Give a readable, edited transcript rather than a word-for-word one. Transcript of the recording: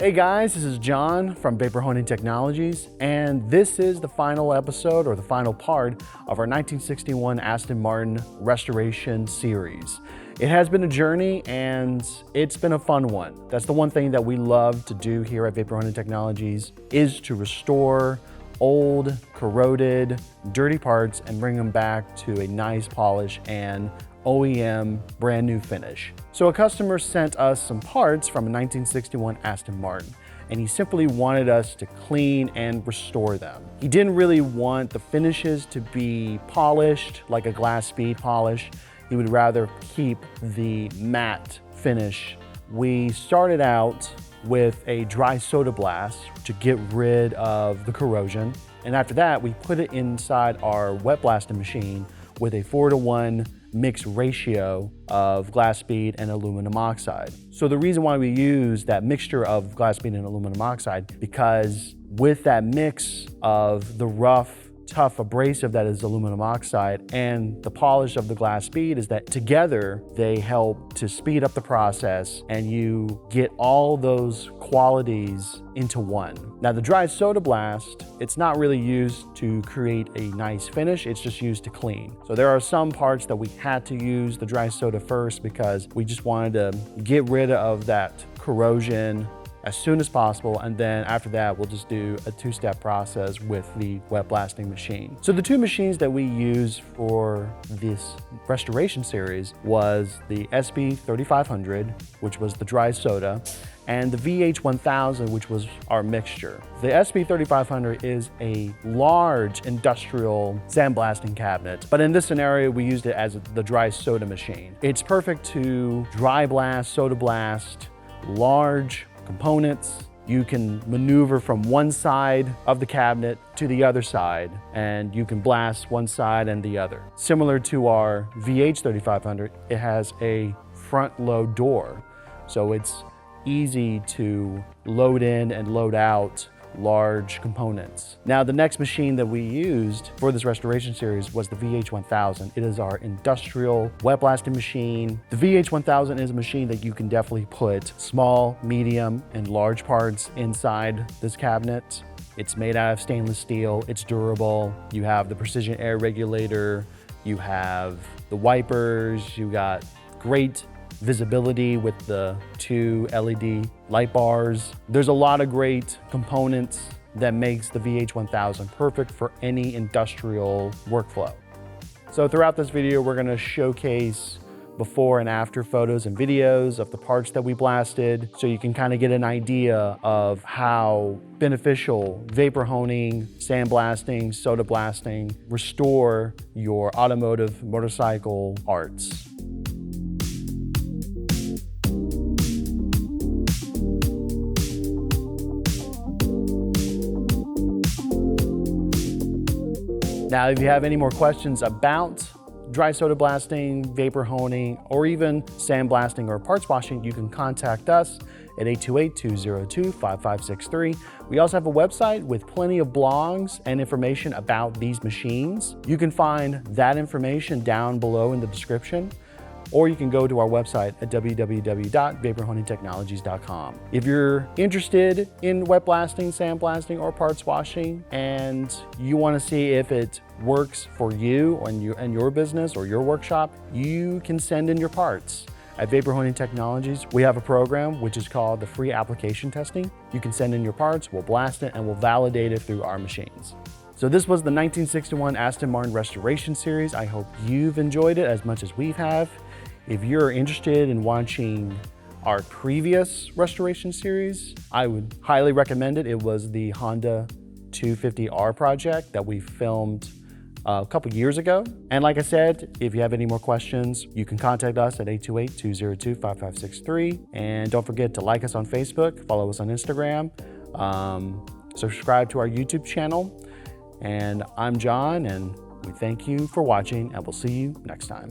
Hey guys, this is John from Vapor Honing Technologies, and this is the final episode or the final part of our 1961 Aston Martin Restoration Series. It has been a journey and it's been a fun one. That's the one thing that we love to do here at Vapor Honing Technologies, is to restore old, corroded, dirty parts and bring them back to a nice polish and OEM brand new finish. So a customer sent us some parts from a 1961 Aston Martin, and he simply wanted us to clean and restore them. He didn't really want the finishes to be polished like a glass speed polish. He would rather keep the matte finish. We started out with a dry soda blast to get rid of the corrosion. And after that, we put it inside our wet blasting machine with a 4:1 mixed ratio of glass bead and aluminum oxide. So the reason why we use that mixture of glass bead and aluminum oxide, because with that mix of the rough, tough abrasive that is aluminum oxide and the polish of the glass bead, is that together they help to speed up the process and you get all those qualities into one. Now the dry soda blast, it's not really used to create a nice finish, it's just used to clean. So there are some parts that we had to use the dry soda first because we just wanted to get rid of that corrosion as soon as possible, and then after that we'll just do a two-step process with the wet blasting machine. So the two machines that we use for this restoration series was the SB3500, which was the dry soda, and the VH1000, which was our mixture. The SB3500 is a large industrial sandblasting cabinet, but in this scenario we used it as the dry soda machine. It's perfect to dry blast, soda blast, large components. You can maneuver from one side of the cabinet to the other side, and you can blast one side and the other. Similar to our VH3500, it has a front load door, so it's easy to load in and load out large components. Now the next machine that we used for this restoration series was the VH1000. It is our industrial wet blasting machine. The VH1000 is a machine that you can definitely put small, medium, and large parts inside this cabinet. It's made out of stainless steel, it's durable. You have the precision air regulator, you have the wipers, you got great visibility with the two LED light bars. There's a lot of great components that makes the VH1000 perfect for any industrial workflow. So throughout this video, we're gonna showcase before and after photos and videos of the parts that we blasted, so you can kind of get an idea of how beneficial vapor honing, sandblasting, soda blasting restore your automotive motorcycle arts. Now, if you have any more questions about dry soda blasting, vapor honing, or even sandblasting or parts washing, you can contact us at 828-202-5563. We also have a website with plenty of blogs and information about these machines. You can find that information down below in the description, or you can go to our website at www.vaporhoningtechnologies.com. If you're interested in wet blasting, sandblasting, or parts washing, and you want to see if it works for you and your business or your workshop, you can send in your parts. At Vapor Honing Technologies, we have a program which is called the free application testing. You can send in your parts, we'll blast it, and we'll validate it through our machines. So this was the 1961 Aston Martin Restoration Series. I hope you've enjoyed it as much as we have. If you're interested in watching our previous restoration series, I would highly recommend it. It was the Honda 250R project that we filmed a couple years ago. And like I said, if you have any more questions, you can contact us at 828-202-5563. And don't forget to like us on Facebook, follow us on Instagram, subscribe to our YouTube channel. And I'm John, and we thank you for watching, and we'll see you next time.